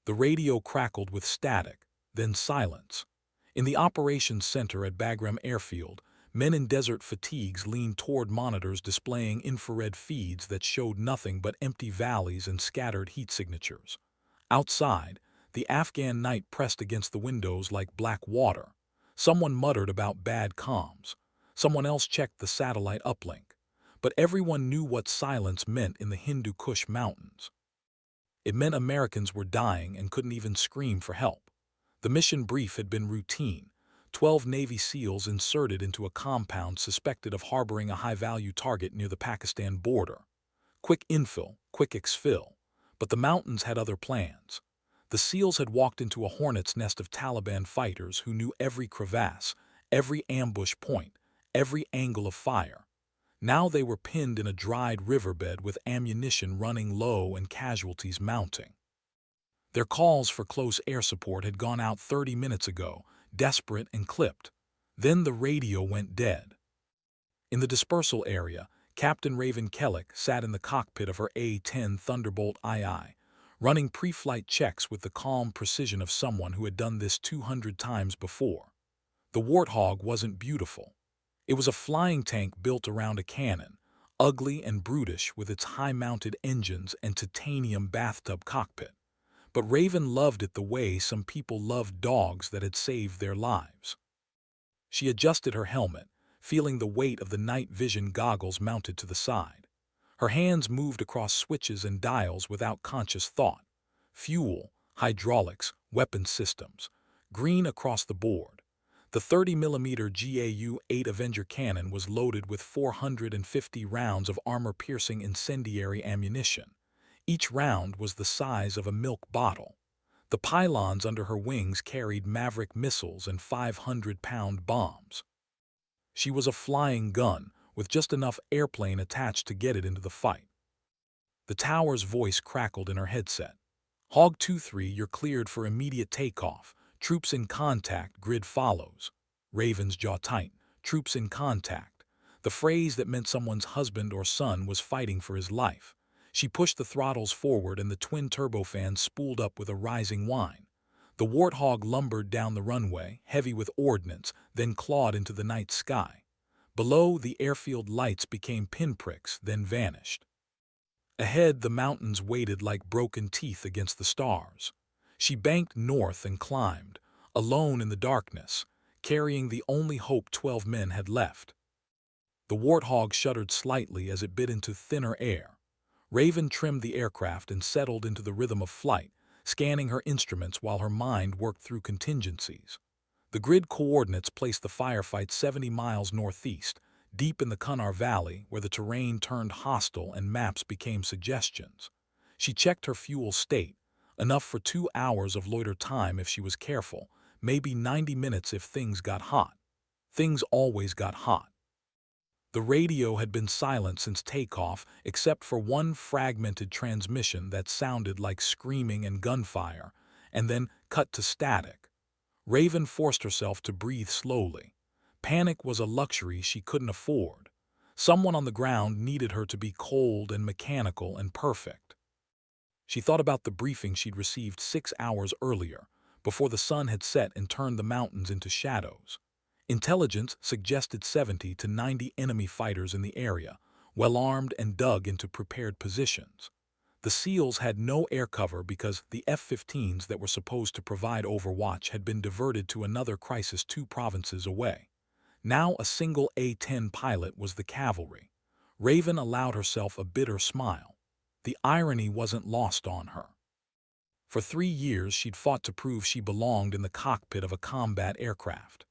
The radio crackled with static, then silence. In the operations center at Bagram Airfield, men in desert fatigues leaned toward monitors displaying infrared feeds that showed nothing but empty valleys and scattered heat signatures. Outside, the Afghan night pressed against the windows like black water. Someone muttered about bad comms. Someone else checked the satellite uplink. But everyone knew what silence meant in the Hindu Kush Mountains. It meant Americans were dying and couldn't even scream for help. The mission brief had been routine. 12 Navy SEALs inserted into a compound suspected of harboring a high-value target near the Pakistan border. Quick infill, quick exfil. But the mountains had other plans. The SEALs had walked into a hornet's nest of Taliban fighters who knew every crevasse, every ambush point, every angle of fire. Now they were pinned in a dried riverbed with ammunition running low and casualties mounting. Their calls for close air support had gone out 30 minutes ago, desperate and clipped. Then the radio went dead. In the dispersal area, Captain Raven Kellick sat in the cockpit of her A-10 Thunderbolt II, running pre-flight checks with the calm precision of someone who had done this 200 times before. The Warthog wasn't beautiful. It was a flying tank built around a cannon, ugly and brutish with its high-mounted engines and titanium bathtub cockpit. But Raven loved it the way some people loved dogs that had saved their lives. She adjusted her helmet, feeling the weight of the night vision goggles mounted to the side. Her hands moved across switches and dials without conscious thought. Fuel, hydraulics, weapons systems. Green across the board. The 30mm GAU-8 Avenger cannon was loaded with 450 rounds of armor-piercing incendiary ammunition. Each round was the size of a milk bottle. The pylons under her wings carried Maverick missiles and 500-pound bombs. She was a flying gun, with just enough airplane attached to get it into the fight. The tower's voice crackled in her headset. Hog 2-3, you're cleared for immediate takeoff. Troops in contact, grid follows. Raven's jaw tight. Troops in contact. The phrase that meant someone's husband or son was fighting for his life. She pushed the throttles forward and the twin turbofans spooled up with a rising whine. The Warthog lumbered down the runway, heavy with ordnance, then clawed into the night sky. Below, the airfield lights became pinpricks, then vanished. Ahead, the mountains waited like broken teeth against the stars. She banked north and climbed, alone in the darkness, carrying the only hope 12 men had left. The Warthog shuddered slightly as it bit into thinner air. Raven trimmed the aircraft and settled into the rhythm of flight, scanning her instruments while her mind worked through contingencies. The grid coordinates placed the firefight 70 miles northeast, deep in the Kunar Valley, where the terrain turned hostile and maps became suggestions. She checked her fuel state, enough for 2 hours of loiter time if she was careful, maybe 90 minutes if things got hot. Things always got hot. The radio had been silent since takeoff except for one fragmented transmission that sounded like screaming and gunfire, and then cut to static. Raven forced herself to breathe slowly. Panic was a luxury she couldn't afford. Someone on the ground needed her to be cold and mechanical and perfect. She thought about the briefing she'd received 6 hours earlier, before the sun had set and turned the mountains into shadows. Intelligence suggested 70 to 90 enemy fighters in the area, well-armed and dug into prepared positions. The SEALs had no air cover because the F-15s that were supposed to provide overwatch had been diverted to another crisis 2 provinces away. Now a single A-10 pilot was the cavalry. Raven allowed herself a bitter smile. The irony wasn't lost on her. For 3 years she'd fought to prove she belonged in the cockpit of a combat aircraft.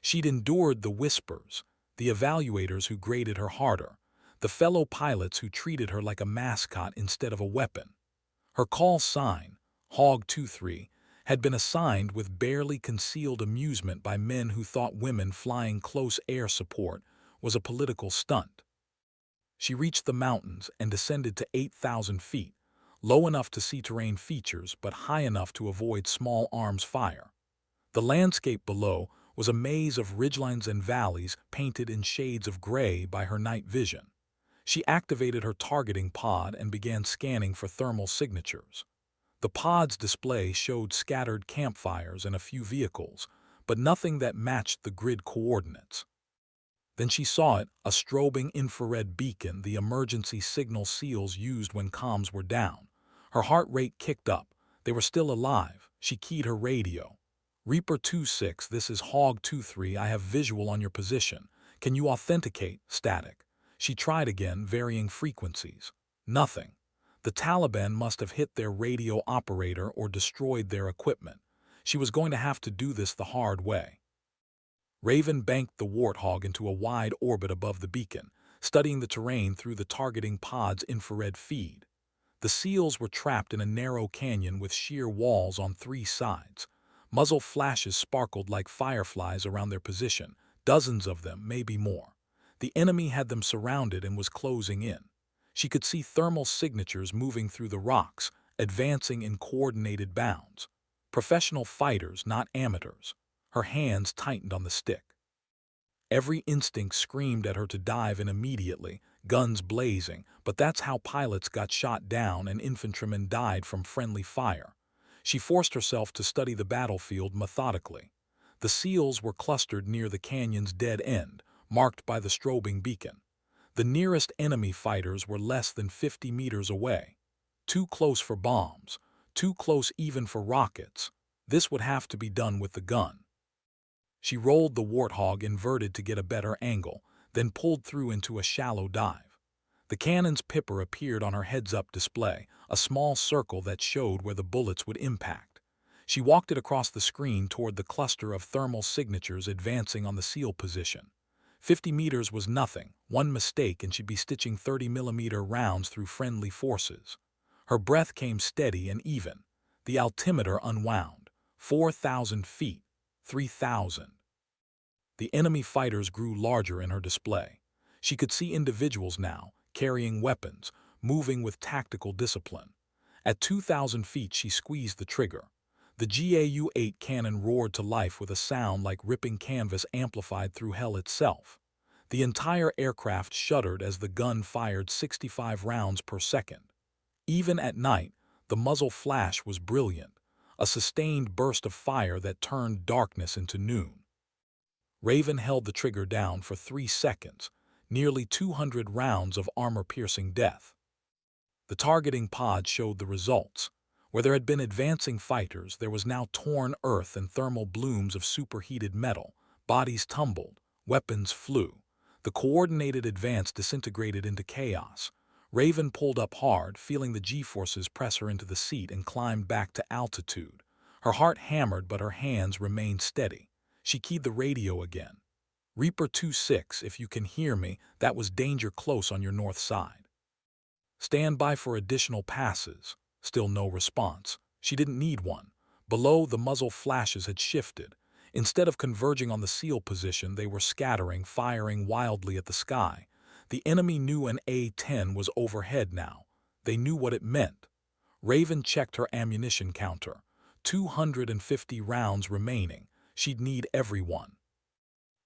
She'd endured the whispers, the evaluators who graded her harder, the fellow pilots who treated her like a mascot instead of a weapon. Her call sign, Hog 2-3, had been assigned with barely concealed amusement by men who thought women flying close air support was a political stunt. She reached the mountains and descended to 8,000 feet, low enough to see terrain features but high enough to avoid small arms fire. The landscape below was a maze of ridgelines and valleys painted in shades of gray by her night vision. She activated her targeting pod and began scanning for thermal signatures. The pod's display showed scattered campfires and a few vehicles, but nothing that matched the grid coordinates. Then she saw it, a strobing infrared beacon, the emergency signal SEALs used when comms were down. Her heart rate kicked up. They were still alive. She keyed her radio. Reaper 26, this is Hog 23, I have visual on your position. Can you authenticate? Static. She tried again, varying frequencies. Nothing. The Taliban must have hit their radio operator or destroyed their equipment. She was going to have to do this the hard way. Raven banked the Warthog into a wide orbit above the beacon, studying the terrain through the targeting pod's infrared feed. The SEALs were trapped in a narrow canyon with sheer walls on 3 sides. Muzzle flashes sparkled like fireflies around their position, dozens of them, maybe more. The enemy had them surrounded and was closing in. She could see thermal signatures moving through the rocks, advancing in coordinated bounds. Professional fighters, not amateurs. Her hands tightened on the stick. Every instinct screamed at her to dive in immediately, guns blazing, but that's how pilots got shot down and infantrymen died from friendly fire. She forced herself to study the battlefield methodically. The SEALs were clustered near the canyon's dead end, marked by the strobing beacon. The nearest enemy fighters were less than 50 meters away. Too close for bombs, too close even for rockets. This would have to be done with the gun. She rolled the Warthog inverted to get a better angle, then pulled through into a shallow dive. The cannon's pipper appeared on her heads-up display, a small circle that showed where the bullets would impact. She walked it across the screen toward the cluster of thermal signatures advancing on the SEAL position. 50 meters was nothing, one mistake and she'd be stitching 30mm rounds through friendly forces. Her breath came steady and even. The altimeter unwound. 4,000 feet. 3,000. The enemy fighters grew larger in her display. She could see individuals now, carrying weapons, moving with tactical discipline. At 2,000 feet, she squeezed the trigger. The GAU-8 cannon roared to life with a sound like ripping canvas amplified through hell itself. The entire aircraft shuddered as the gun fired 65 rounds per second. Even at night, the muzzle flash was brilliant, a sustained burst of fire that turned darkness into noon. Raven held the trigger down for 3 seconds, nearly 200 rounds of armor-piercing death. The targeting pod showed the results. Where there had been advancing fighters, there was now torn earth and thermal blooms of superheated metal. Bodies tumbled, weapons flew. The coordinated advance disintegrated into chaos. Raven pulled up hard, feeling the G-forces press her into the seat, and climbed back to altitude. Her heart hammered, but her hands remained steady. She keyed the radio again. Reaper 26, if you can hear me, that was danger close on your north side. Stand by for additional passes. Still no response. She didn't need one. Below, the muzzle flashes had shifted. Instead of converging on the SEAL position, they were scattering, firing wildly at the sky. The enemy knew an A-10 was overhead now. They knew what it meant. Raven checked her ammunition counter. 250 rounds remaining. She'd need every one.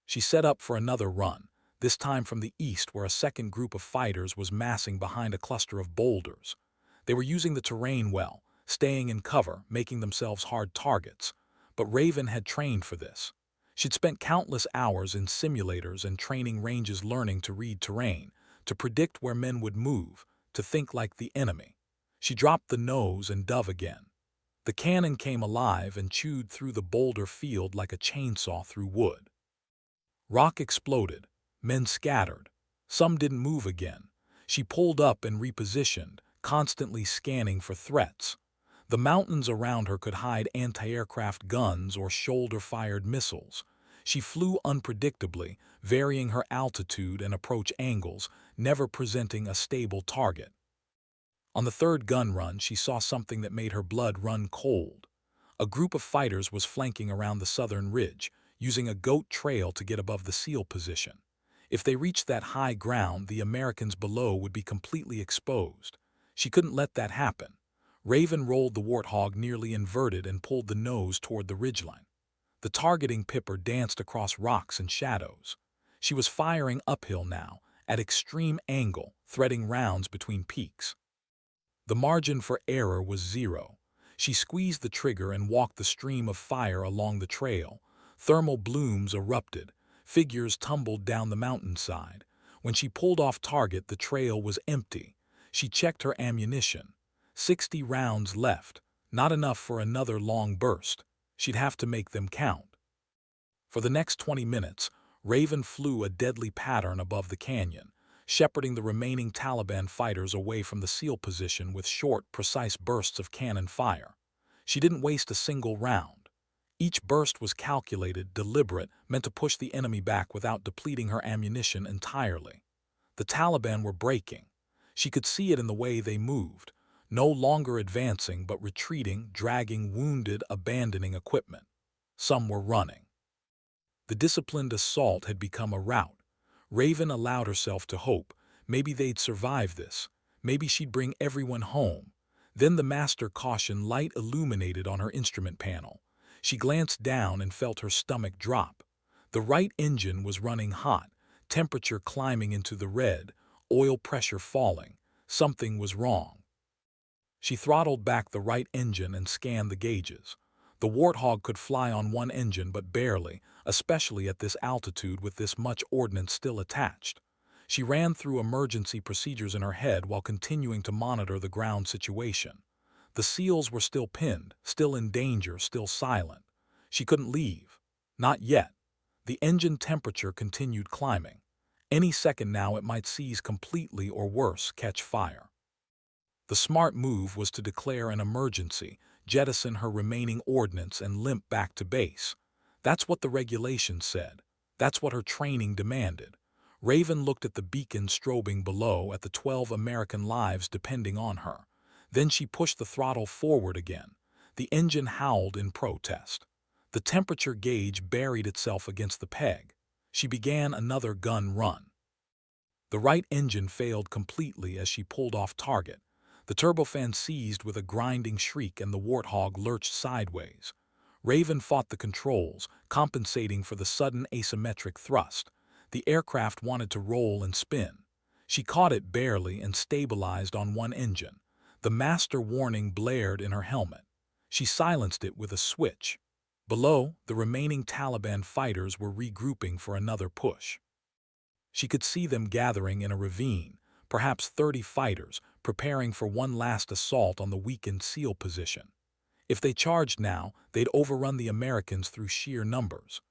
She set up for another run, this time from the east where a second group of fighters was massing behind a cluster of boulders. They were using the terrain well, staying in cover, making themselves hard targets. But Raven had trained for this. She'd spent countless hours in simulators and training ranges learning to read terrain, to predict where men would move, to think like the enemy. She dropped the nose and dove again. The cannon came alive and chewed through the boulder field like a chainsaw through wood. Rock exploded. Men scattered. Some didn't move again. She pulled up and repositioned, constantly scanning for threats. The mountains around her could hide anti-aircraft guns or shoulder-fired missiles. She flew unpredictably, varying her altitude and approach angles, never presenting a stable target. On the third gun run, she saw something that made her blood run cold. A group of fighters was flanking around the southern ridge, using a goat trail to get above the SEAL position. If they reached that high ground, the Americans below would be completely exposed. She couldn't let that happen. Raven rolled the Warthog nearly inverted and pulled the nose toward the ridgeline. The targeting pipper danced across rocks and shadows. She was firing uphill now, at extreme angle, threading rounds between peaks. The margin for error was 0. She squeezed the trigger and walked the stream of fire along the trail. Thermal blooms erupted. Figures tumbled down the mountainside. When she pulled off target, the trail was empty. She checked her ammunition. 60 rounds left. Not enough for another long burst. She'd have to make them count. For the next 20 minutes, Raven flew a deadly pattern above the canyon, shepherding the remaining Taliban fighters away from the SEAL position with short, precise bursts of cannon fire. She didn't waste a single round. Each burst was calculated, deliberate, meant to push the enemy back without depleting her ammunition entirely. The Taliban were breaking. She could see it in the way they moved, no longer advancing but retreating, dragging wounded, abandoning equipment. Some were running. The disciplined assault had become a rout. Raven allowed herself to hope. Maybe they'd survive this. Maybe she'd bring everyone home. Then the master caution light illuminated on her instrument panel. She glanced down and felt her stomach drop. The right engine was running hot, temperature climbing into the red, oil pressure falling. Something was wrong. She throttled back the right engine and scanned the gauges. The Warthog could fly on one engine, but barely, especially at this altitude with this much ordnance still attached. She ran through emergency procedures in her head while continuing to monitor the ground situation. The SEALs were still pinned, still in danger, still silent. She couldn't leave. Not yet. The engine temperature continued climbing. Any second now it might seize completely or worse, catch fire. The smart move was to declare an emergency, jettison her remaining ordnance and limp back to base. That's what the regulations said. That's what her training demanded. Raven looked at the beacon strobing below, at the 12 American lives depending on her. Then she pushed the throttle forward again. The engine howled in protest. The temperature gauge buried itself against the peg. She began another gun run. The right engine failed completely as she pulled off target. The turbofan seized with a grinding shriek and the Warthog lurched sideways. Raven fought the controls, compensating for the sudden asymmetric thrust. The aircraft wanted to roll and spin. She caught it barely and stabilized on one engine. The master warning blared in her helmet. She silenced it with a switch. Below, the remaining Taliban fighters were regrouping for another push. She could see them gathering in a ravine, perhaps 30 fighters, preparing for one last assault on the weakened SEAL position. If they charged now, they'd overrun the Americans through sheer numbers.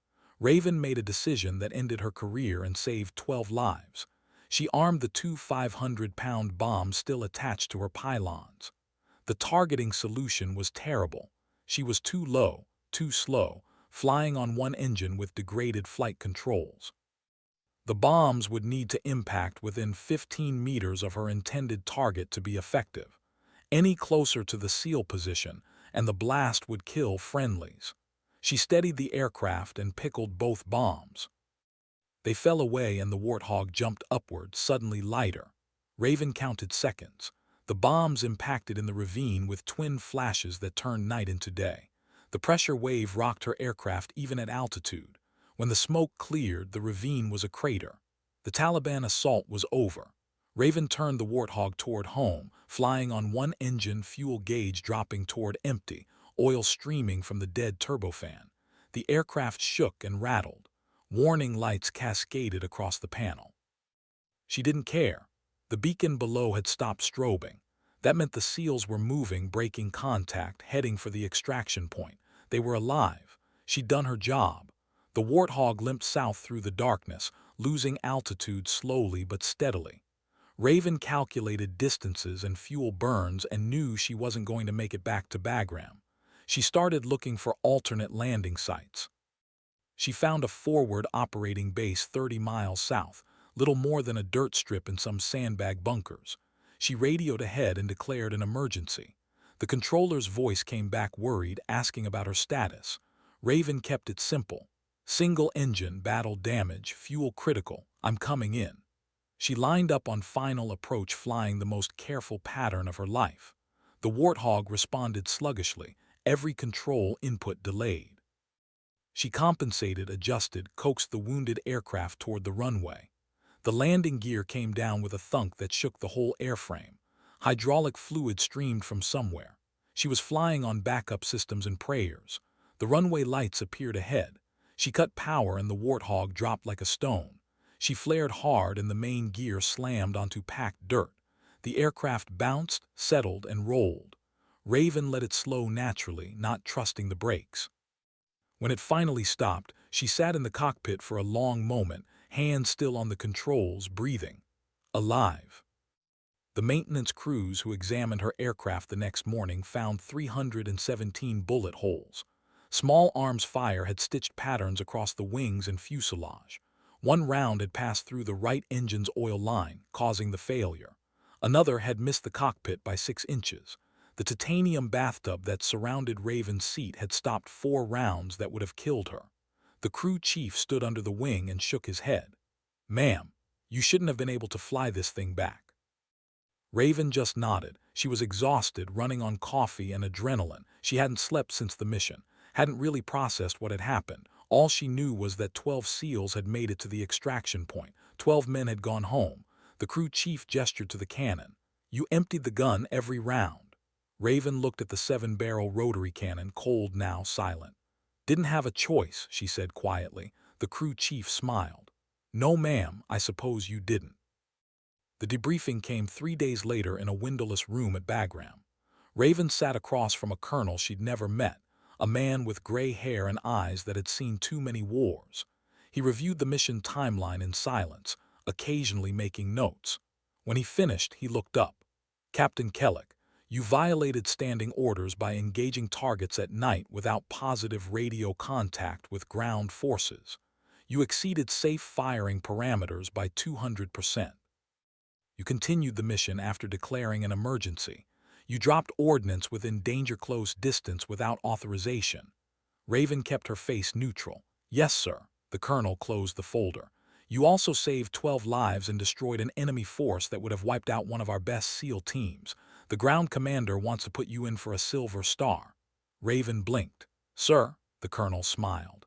Raven made a decision that ended her career and saved 12 lives. She armed the two 500-pound bombs still attached to her pylons. The targeting solution was terrible. She was too low, too slow, flying on one engine with degraded flight controls. The bombs would need to impact within 15 meters of her intended target to be effective. Any closer to the SEAL position, and the blast would kill friendlies. She steadied the aircraft and pickled both bombs. They fell away and the Warthog jumped upward, suddenly lighter. Raven counted seconds. The bombs impacted in the ravine with twin flashes that turned night into day. The pressure wave rocked her aircraft even at altitude. When the smoke cleared, the ravine was a crater. The Taliban assault was over. Raven turned the Warthog toward home, flying on one engine, fuel gauge dropping toward empty, oil streaming from the dead turbofan. The aircraft shook and rattled. Warning lights cascaded across the panel. She didn't care. The beacon below had stopped strobing. That meant the SEALs were moving, breaking contact, heading for the extraction point. They were alive. She'd done her job. The Warthog limped south through the darkness, losing altitude slowly but steadily. Raven calculated distances and fuel burns and knew she wasn't going to make it back to Bagram. She started looking for alternate landing sites. She found a forward operating base 30 miles south, little more than a dirt strip in some sandbag bunkers. She radioed ahead and declared an emergency. The controller's voice came back worried, asking about her status. Raven kept it simple. Single engine, battle damage, fuel critical, I'm coming in. She lined up on final approach, flying the most careful pattern of her life. The Warthog responded sluggishly, every control input delayed. She compensated, adjusted, coaxed the wounded aircraft toward the runway. The landing gear came down with a thunk that shook the whole airframe. Hydraulic fluid streamed from somewhere. She was flying on backup systems and prayers. The runway lights appeared ahead. She cut power and the Warthog dropped like a stone. She flared hard and the main gear slammed onto packed dirt. The aircraft bounced, settled, and rolled. Raven let it slow naturally, not trusting the brakes. When it finally stopped, she sat in the cockpit for a long moment, hands still on the controls, breathing. Alive. The maintenance crews who examined her aircraft the next morning found 317 bullet holes. Small arms fire had stitched patterns across the wings and fuselage. One round had passed through the right engine's oil line, causing the failure. Another had missed the cockpit by 6 inches. The titanium bathtub that surrounded Raven's seat had stopped 4 rounds that would have killed her. The crew chief stood under the wing and shook his head. "Ma'am, you shouldn't have been able to fly this thing back." Raven just nodded. She was exhausted, running on coffee and adrenaline. She hadn't slept since the mission, hadn't really processed what had happened. All she knew was that 12 SEALs had made it to the extraction point. 12 men had gone home. The crew chief gestured to the cannon. "You emptied the gun every round." Raven looked at the 7-barrel rotary cannon, cold now, silent. "Didn't have a choice," she said quietly. The crew chief smiled. "No, ma'am, I suppose you didn't." The debriefing came 3 days later in a windowless room at Bagram. Raven sat across from a colonel she'd never met, a man with gray hair and eyes that had seen too many wars. He reviewed the mission timeline in silence, occasionally making notes. When he finished, he looked up. "Captain Kellick, you violated standing orders by engaging targets at night without positive radio contact with ground forces. You exceeded safe firing parameters by 200%. You continued the mission after declaring an emergency. You dropped ordnance within danger-close distance without authorization." Raven kept her face neutral. "Yes, sir." The colonel closed the folder. "You also saved 12 lives and destroyed an enemy force that would have wiped out one of our best SEAL teams. The ground commander wants to put you in for a Silver Star." Raven blinked. "Sir," the colonel smiled.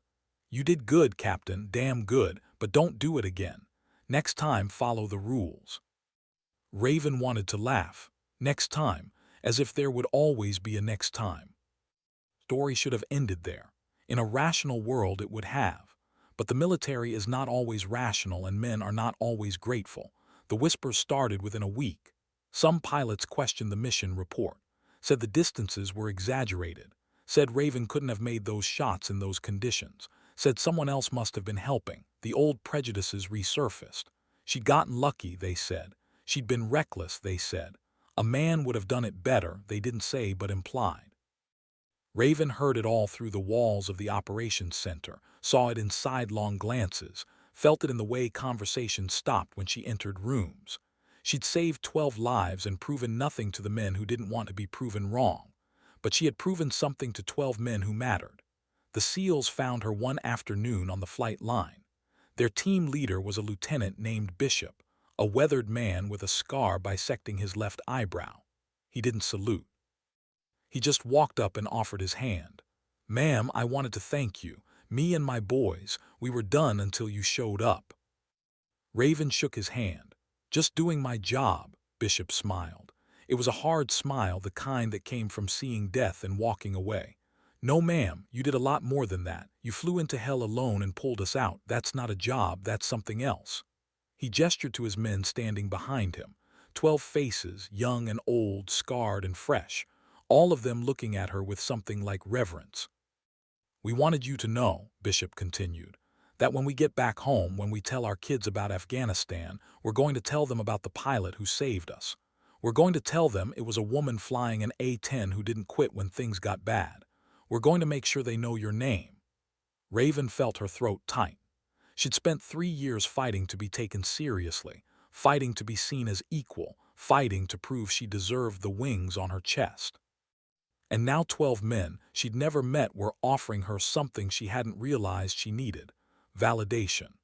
"You did good, Captain, damn good, but don't do it again. Next time, follow the rules." Raven wanted to laugh. Next time, as if there would always be a next time. Story should have ended there. In a rational world it would have. But the military is not always rational and men are not always grateful. The whispers started within a week. Some pilots questioned the mission report, said the distances were exaggerated, said Raven couldn't have made those shots in those conditions, said someone else must have been helping. The old prejudices resurfaced. She'd gotten lucky, they said. She'd been reckless, they said. A man would have done it better, they didn't say but implied. Raven heard it all through the walls of the operations center, saw it in sidelong glances, felt it in the way conversations stopped when she entered rooms. She'd saved 12 lives and proven nothing to the men who didn't want to be proven wrong. But she had proven something to 12 men who mattered. The SEALs found her one afternoon on the flight line. Their team leader was a lieutenant named Bishop, a weathered man with a scar bisecting his left eyebrow. He didn't salute. He just walked up and offered his hand. "Ma'am, I wanted to thank you. Me and my boys, we were done until you showed up." Raven shook his hand. "Just doing my job," Bishop smiled. It was a hard smile, the kind that came from seeing death and walking away. "No, ma'am, you did a lot more than that. You flew into hell alone and pulled us out. That's not a job, that's something else." He gestured to his men standing behind him. 12 faces, young and old, scarred and fresh, all of them looking at her with something like reverence. "We wanted you to know," Bishop continued, "that when we get back home, when we tell our kids about Afghanistan, we're going to tell them about the pilot who saved us. We're going to tell them it was a woman flying an A-10 who didn't quit when things got bad. We're going to make sure they know your name." Raven felt her throat tight. She'd spent 3 years fighting to be taken seriously, fighting to be seen as equal, fighting to prove she deserved the wings on her chest. And now 12 men she'd never met were offering her something she hadn't realized she needed: validation.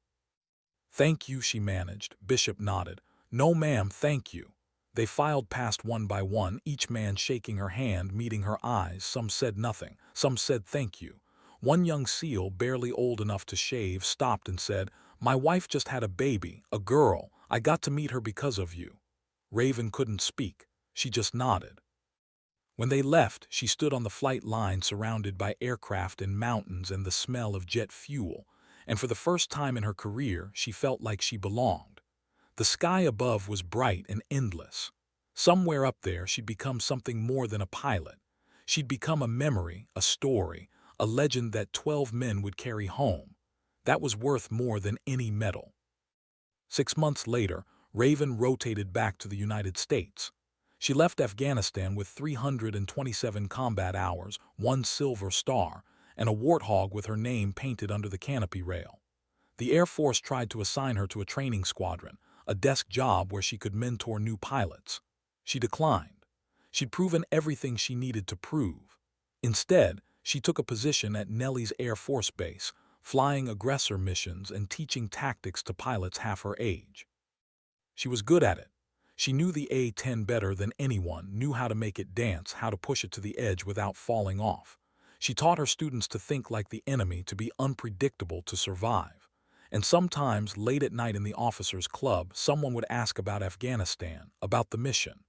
"Thank you," she managed. Bishop nodded. "No, ma'am, thank you." They filed past one by one, each man shaking her hand, meeting her eyes. Some said nothing, some said thank you. One young SEAL, barely old enough to shave, stopped and said, "My wife just had a baby, a girl. I got to meet her because of you." Raven couldn't speak. She just nodded. When they left, she stood on the flight line surrounded by aircraft and mountains and the smell of jet fuel, and for the first time in her career, she felt like she belonged. The sky above was bright and endless. Somewhere up there, she'd become something more than a pilot. She'd become a memory, a story, a legend that 12 men would carry home. That was worth more than any medal. 6 months later, Raven rotated back to the United States. She left Afghanistan with 327 combat hours, 1 silver star, and a warthog with her name painted under the canopy rail. The Air Force tried to assign her to a training squadron, a desk job where she could mentor new pilots. She declined. She'd proven everything she needed to prove. Instead, she took a position at Nellis Air Force Base, flying aggressor missions and teaching tactics to pilots half her age. She was good at it. She knew the A-10 better than anyone, knew how to make it dance, how to push it to the edge without falling off. She taught her students to think like the enemy, to be unpredictable, to survive. And sometimes, late at night in the officers' club, someone would ask about Afghanistan, about the mission,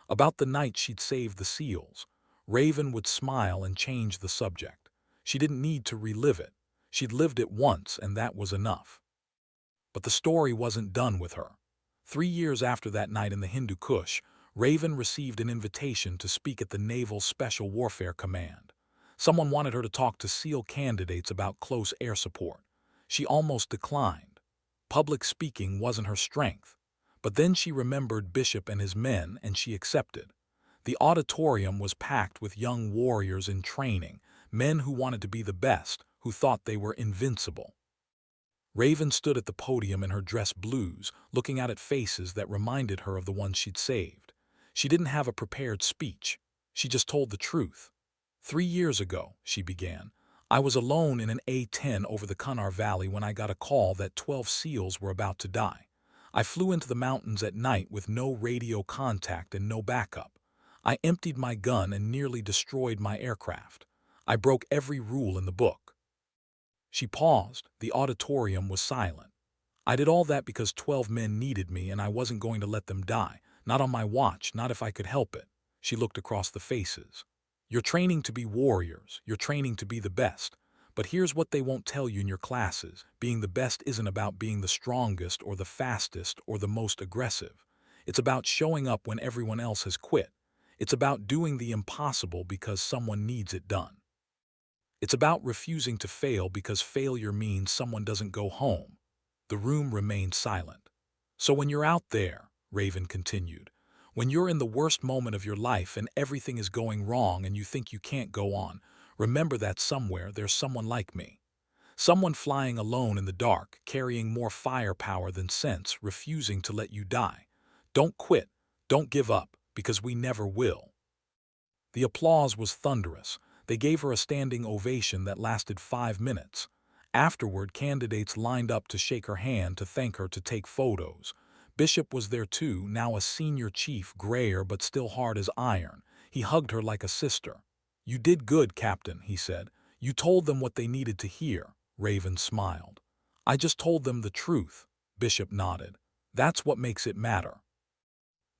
about the night she'd saved the SEALs. Raven would smile and change the subject. She didn't need to relive it. She'd lived it once, and that was enough. But the story wasn't done with her. 3 years after that night in the Hindu Kush, Raven received an invitation to speak at the Naval Special Warfare Command. Someone wanted her to talk to SEAL candidates about close air support. She almost declined. Public speaking wasn't her strength. But then she remembered Bishop and his men, and she accepted. The auditorium was packed with young warriors in training, men who wanted to be the best, who thought they were invincible. Raven stood at the podium in her dress blues, looking out at faces that reminded her of the ones she'd saved. She didn't have a prepared speech. She just told the truth. 3 years ago, she began, I was alone in an A-10 over the Kunar Valley when I got a call that 12 SEALs were about to die. I flew into the mountains at night with no radio contact and no backup. I emptied my gun and nearly destroyed my aircraft. I broke every rule in the book. She paused. The auditorium was silent. I did all that because 12 men needed me, and I wasn't going to let them die. Not on my watch, not if I could help it. She looked across the faces. You're training to be warriors. You're training to be the best. But here's what they won't tell you in your classes. Being the best isn't about being the strongest or the fastest or the most aggressive. It's about showing up when everyone else has quit. It's about doing the impossible because someone needs it done. It's about refusing to fail because failure means someone doesn't go home. The room remained silent. So when you're out there, Raven continued, when you're in the worst moment of your life and everything is going wrong and you think you can't go on, remember that somewhere there's someone like me. Someone flying alone in the dark, carrying more firepower than sense, refusing to let you die. Don't quit. Don't give up, because we never will. The applause was thunderous. They gave her a standing ovation that lasted 5 minutes. Afterward, candidates lined up to shake her hand, to thank her, to take photos. Bishop was there too, now a senior chief, grayer but still hard as iron. He hugged her like a sister. You did good, Captain, he said. You told them what they needed to hear. Raven smiled. I just told them the truth. Bishop nodded. That's what makes it matter.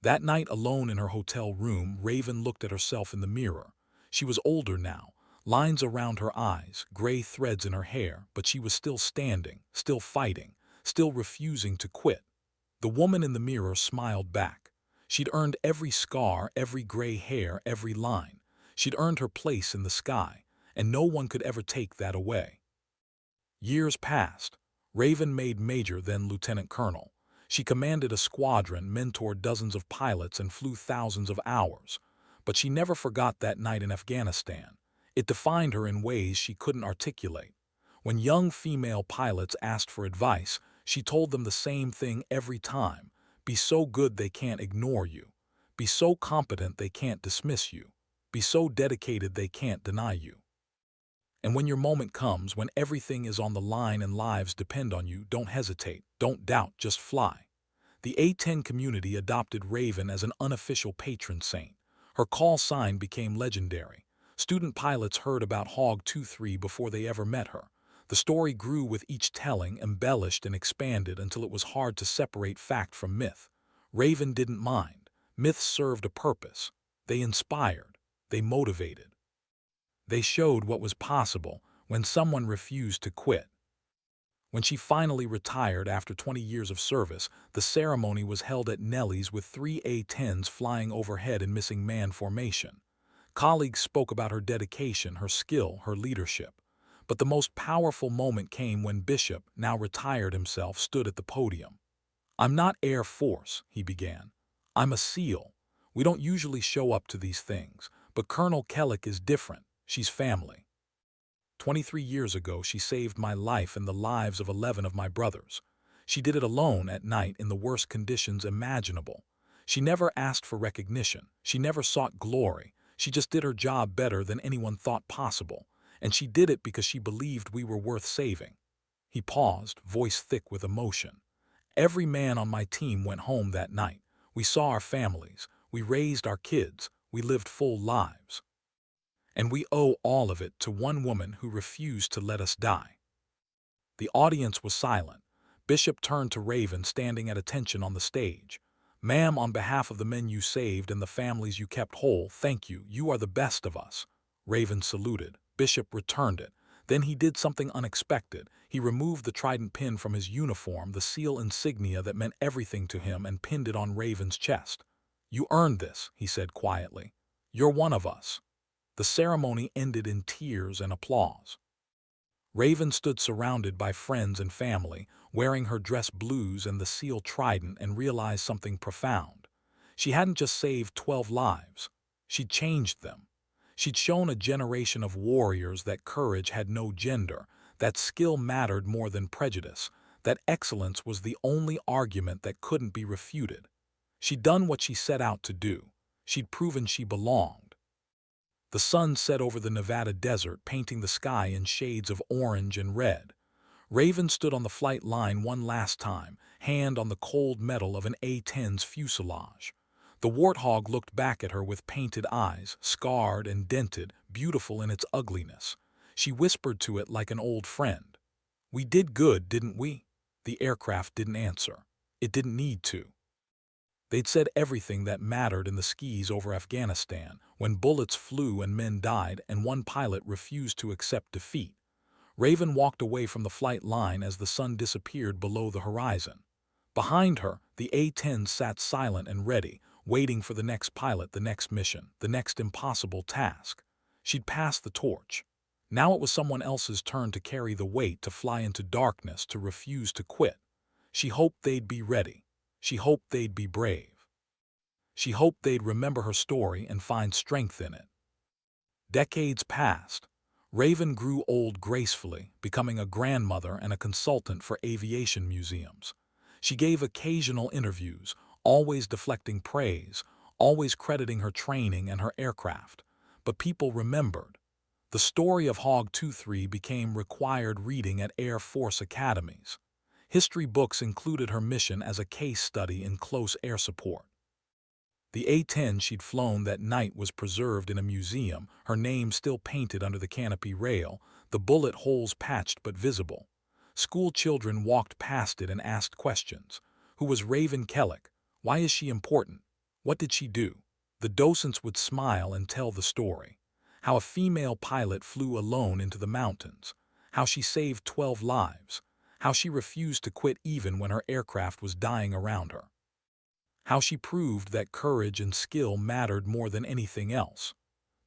That night, alone in her hotel room, Raven looked at herself in the mirror. She was older now, lines around her eyes, gray threads in her hair, but she was still standing, still fighting, still refusing to quit. The woman in the mirror smiled back. She'd earned every scar, every gray hair, every line. She'd earned her place in the sky, and no one could ever take that away. Years passed. Raven made major, then lieutenant colonel. She commanded a squadron, mentored dozens of pilots, and flew thousands of hours. But she never forgot that night in Afghanistan. It defined her in ways she couldn't articulate. When young female pilots asked for advice, she told them the same thing every time. Be so good they can't ignore you. Be so competent they can't dismiss you. Be so dedicated they can't deny you. And when your moment comes, when everything is on the line and lives depend on you, don't hesitate, don't doubt, just fly. The A-10 community adopted Raven as an unofficial patron saint. Her call sign became legendary. Student pilots heard about Hog 23 before they ever met her. The story grew with each telling, embellished and expanded until it was hard to separate fact from myth. Raven didn't mind. Myths served a purpose. They inspired. They motivated. They showed what was possible when someone refused to quit. When she finally retired after 20 years of service, the ceremony was held at Nellie's with 3 A-10s flying overhead in missing man formation. Colleagues spoke about her dedication, her skill, her leadership. But the most powerful moment came when Bishop, now retired himself, stood at the podium. "I'm not Air Force," he began. "I'm a SEAL. We don't usually show up to these things, but Colonel Kellick is different. She's family. 23 years ago, she saved my life and the lives of 11 of my brothers. She did it alone at night in the worst conditions imaginable. She never asked for recognition. She never sought glory. She just did her job better than anyone thought possible. And she did it because she believed we were worth saving." He paused, voice thick with emotion. "Every man on my team went home that night. We saw our families. We raised our kids. We lived full lives. And we owe all of it to one woman who refused to let us die." The audience was silent. Bishop turned to Raven, standing at attention on the stage. "Ma'am, on behalf of the men you saved and the families you kept whole, thank you. You are the best of us." Raven saluted. Bishop returned it. Then he did something unexpected. He removed the trident pin from his uniform, the SEAL insignia that meant everything to him, and pinned it on Raven's chest. "You earned this," he said quietly. "You're one of us." The ceremony ended in tears and applause. Raven stood surrounded by friends and family, wearing her dress blues and the SEAL trident, and realized something profound. She hadn't just saved 12 lives. She'd changed them. She'd shown a generation of warriors that courage had no gender, that skill mattered more than prejudice, that excellence was the only argument that couldn't be refuted. She'd done what she set out to do. She'd proven she belonged. The sun set over the Nevada desert, painting the sky in shades of orange and red. Raven stood on the flight line one last time, hand on the cold metal of an A-10's fuselage. The Warthog looked back at her with painted eyes, scarred and dented, beautiful in its ugliness. She whispered to it like an old friend. "We did good, didn't we?" The aircraft didn't answer. It didn't need to. They'd said everything that mattered in the skis over Afghanistan, when bullets flew and men died and one pilot refused to accept defeat. Raven walked away from the flight line as the sun disappeared below the horizon. Behind her, the A-10 sat silent and ready, waiting for the next pilot, the next mission, the next impossible task. She'd passed the torch. Now it was someone else's turn to carry the weight, to fly into darkness, to refuse to quit. She hoped they'd be ready. She hoped they'd be brave. She hoped they'd remember her story and find strength in it. Decades passed. Raven grew old gracefully, becoming a grandmother and a consultant for aviation museums. She gave occasional interviews, always deflecting praise, always crediting her training and her aircraft. But people remembered. The story of Hog 23 became required reading at Air Force academies. History books included her mission as a case study in close air support. The A-10 she'd flown that night was preserved in a museum, her name still painted under the canopy rail, the bullet holes patched but visible. School children walked past it and asked questions. Who was Raven Kellick? Why is she important? What did she do? The docents would smile and tell the story. How a female pilot flew alone into the mountains. How she saved 12 lives. How she refused to quit even when her aircraft was dying around her. How she proved that courage and skill mattered more than anything else.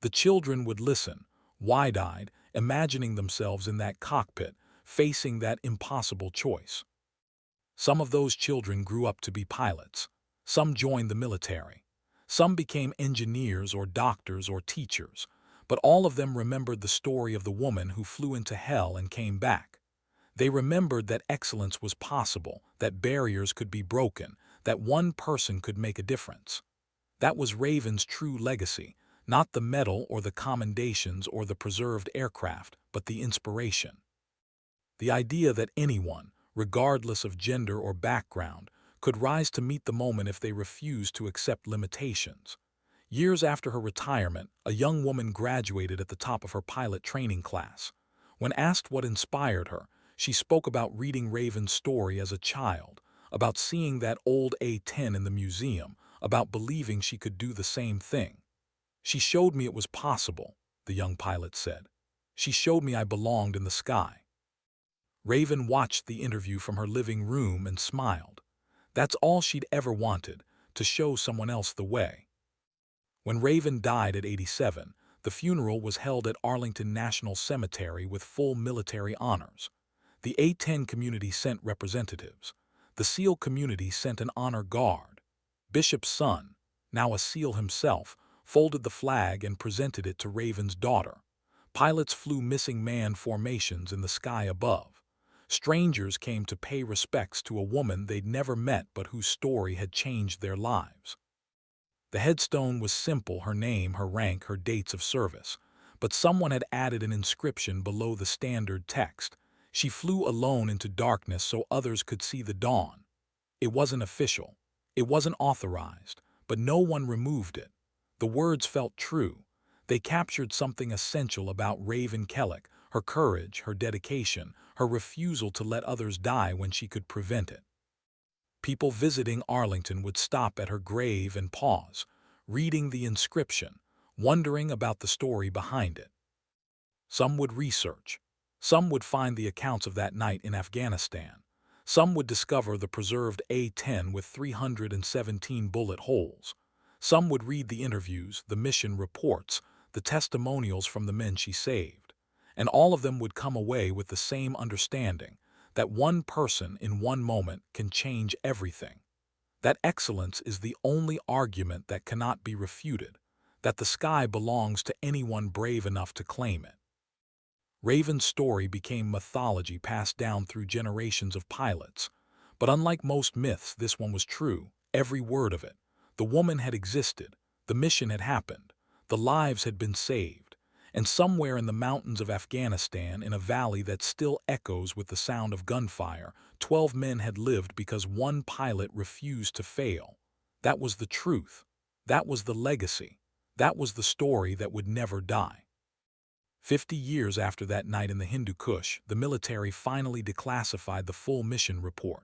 The children would listen, wide-eyed, imagining themselves in that cockpit, facing that impossible choice. Some of those children grew up to be pilots. Some joined the military. Some became engineers or doctors or teachers. But all of them remembered the story of the woman who flew into hell and came back. They remembered that excellence was possible, that barriers could be broken, that one person could make a difference. That was Raven's true legacy, not the medal or the commendations or the preserved aircraft, but the inspiration. The idea that anyone, regardless of gender or background, could rise to meet the moment if they refused to accept limitations. Years after her retirement, a young woman graduated at the top of her pilot training class. When asked what inspired her, she spoke about reading Raven's story as a child, about seeing that old A-10 in the museum, about believing she could do the same thing. She showed me it was possible, the young pilot said. She showed me I belonged in the sky. Raven watched the interview from her living room and smiled. That's all she'd ever wanted, to show someone else the way. When Raven died at 87, the funeral was held at Arlington National Cemetery with full military honors. The A-10 community sent representatives. The SEAL community sent an honor guard. Bishop's son, now a SEAL himself, folded the flag and presented it to Raven's daughter. Pilots flew missing man formations in the sky above. Strangers came to pay respects to a woman they'd never met but whose story had changed their lives. The headstone was simple, her name, her rank, her dates of service. But someone had added an inscription below the standard text. She flew alone into darkness so others could see the dawn. It wasn't official. It wasn't authorized, but no one removed it. The words felt true. They captured something essential about Raven Kellick, her courage, her dedication, her refusal to let others die when she could prevent it. People visiting Arlington would stop at her grave and pause, reading the inscription, wondering about the story behind it. Some would research. Some would find the accounts of that night in Afghanistan. Some would discover the preserved A-10 with 317 bullet holes. Some would read the interviews, the mission reports, the testimonials from the men she saved. And all of them would come away with the same understanding, that one person in one moment can change everything. That excellence is the only argument that cannot be refuted, that the sky belongs to anyone brave enough to claim it. Raven's story became mythology passed down through generations of pilots. But unlike most myths, this one was true, every word of it. The woman had existed, the mission had happened, the lives had been saved, and somewhere in the mountains of Afghanistan, in a valley that still echoes with the sound of gunfire, 12 men had lived because one pilot refused to fail. That was the truth. That was the legacy. That was the story that would never die. 50 years after that night in the Hindu Kush, the military finally declassified the full mission report.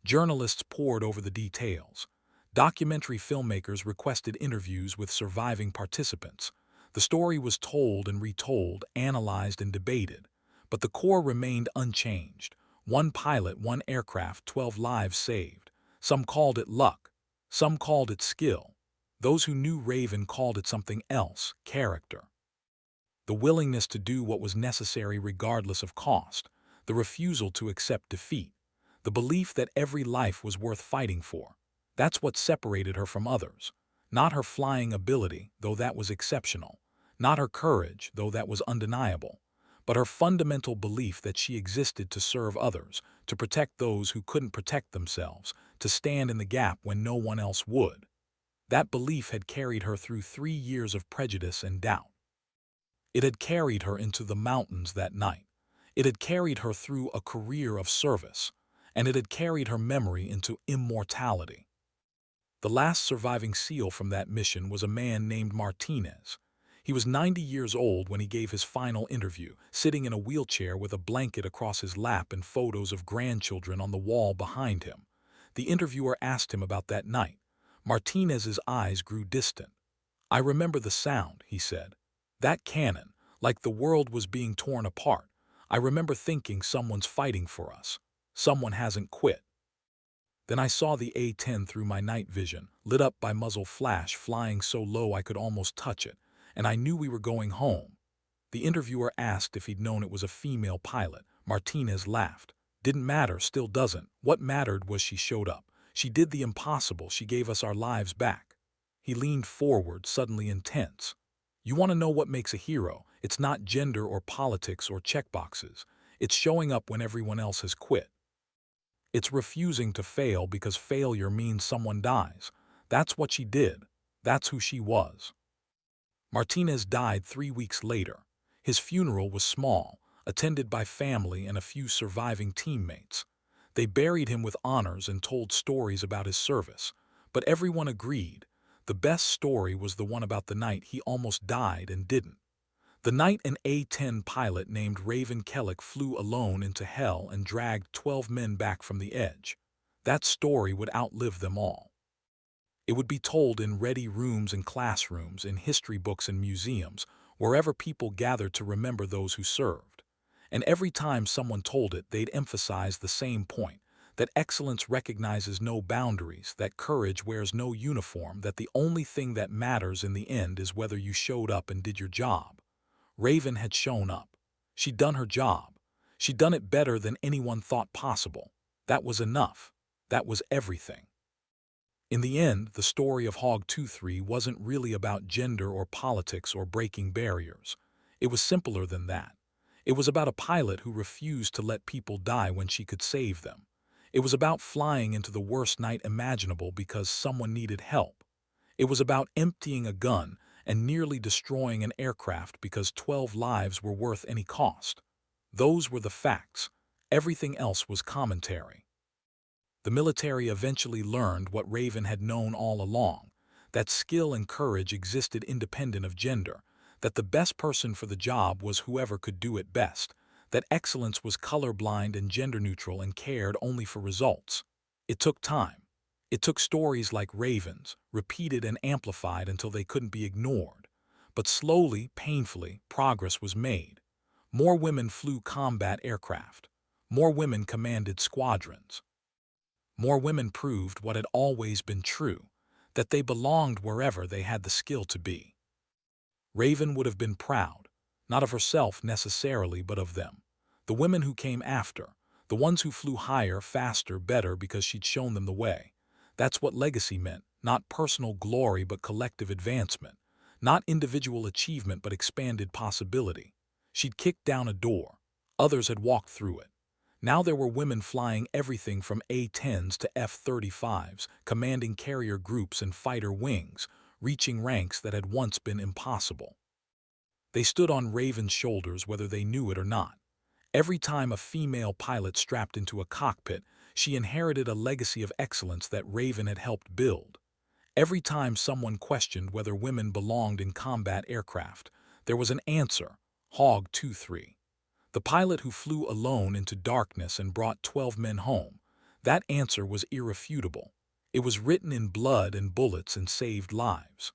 Journalists pored over the details. Documentary filmmakers requested interviews with surviving participants. The story was told and retold, analyzed and debated. But the core remained unchanged. One pilot, one aircraft, 12 lives saved. Some called it luck. Some called it skill. Those who knew Raven called it something else, character. The willingness to do what was necessary regardless of cost, the refusal to accept defeat, the belief that every life was worth fighting for. That's what separated her from others. Not her flying ability, though that was exceptional. Not her courage, though that was undeniable. But her fundamental belief that she existed to serve others, to protect those who couldn't protect themselves, to stand in the gap when no one else would. That belief had carried her through 3 years of prejudice and doubt. It had carried her into the mountains that night. It had carried her through a career of service, and it had carried her memory into immortality. The last surviving SEAL from that mission was a man named Martinez. He was 90 years old when he gave his final interview, sitting in a wheelchair with a blanket across his lap and photos of grandchildren on the wall behind him. The interviewer asked him about that night. Martinez's eyes grew distant. "I remember the sound," he said. "That cannon, like the world was being torn apart. I remember thinking someone's fighting for us. Someone hasn't quit." Then I saw the A-10 through my night vision, lit up by muzzle flash, flying so low I could almost touch it, and I knew we were going home. The interviewer asked if he'd known it was a female pilot. Martinez laughed. "Didn't matter, still doesn't. What mattered was she showed up. She did the impossible, she gave us our lives back." He leaned forward, suddenly intense. "You want to know what makes a hero? It's not gender or politics or checkboxes. It's showing up when everyone else has quit. It's refusing to fail because failure means someone dies. That's what she did. That's who she was." Martinez died 3 weeks later. His funeral was small, attended by family and a few surviving teammates. They buried him with honors and told stories about his service. But everyone agreed. The best story was the one about the night he almost died and didn't. The night an A-10 pilot named Raven Kellick flew alone into hell and dragged 12 men back from the edge. That story would outlive them all. It would be told in ready rooms and classrooms, in history books and museums, wherever people gathered to remember those who served. And every time someone told it, they'd emphasize the same point, that excellence recognizes no boundaries, that courage wears no uniform, that the only thing that matters in the end is whether you showed up and did your job. Raven had shown up. She'd done her job. She'd done it better than anyone thought possible. That was enough. That was everything. In the end, the story of Hog 23 wasn't really about gender or politics or breaking barriers. It was simpler than that. It was about a pilot who refused to let people die when she could save them. It was about flying into the worst night imaginable because someone needed help. It was about emptying a gun and nearly destroying an aircraft because 12 lives were worth any cost. Those were the facts. Everything else was commentary. The military eventually learned what Raven had known all along, that skill and courage existed independent of gender, that the best person for the job was whoever could do it best, that excellence was colorblind and gender-neutral and cared only for results. It took time. It took stories like Raven's, repeated and amplified until they couldn't be ignored. But slowly, painfully, progress was made. More women flew combat aircraft. More women commanded squadrons. More women proved what had always been true, that they belonged wherever they had the skill to be. Raven would have been proud, not of herself necessarily, but of them. The women who came after, the ones who flew higher, faster, better because she'd shown them the way. That's what legacy meant, not personal glory but collective advancement, not individual achievement but expanded possibility. She'd kicked down a door. Others had walked through it. Now there were women flying everything from A-10s to F-35s, commanding carrier groups and fighter wings, reaching ranks that had once been impossible. They stood on Raven's shoulders whether they knew it or not. Every time a female pilot strapped into a cockpit, she inherited a legacy of excellence that Raven had helped build. Every time someone questioned whether women belonged in combat aircraft, there was an answer: Hog 23. The pilot who flew alone into darkness and brought 12 men home. That answer was irrefutable. It was written in blood and bullets and saved lives.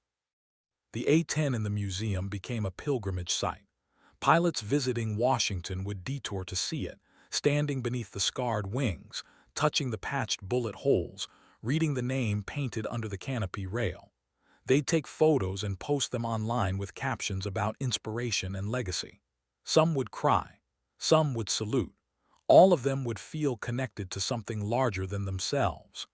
The A-10 in the museum became a pilgrimage site. Pilots visiting Washington would detour to see it, standing beneath the scarred wings, touching the patched bullet holes, reading the name painted under the canopy rail. They'd take photos and post them online with captions about inspiration and legacy. Some would cry. Some would salute. All of them would feel connected to something larger than themselves.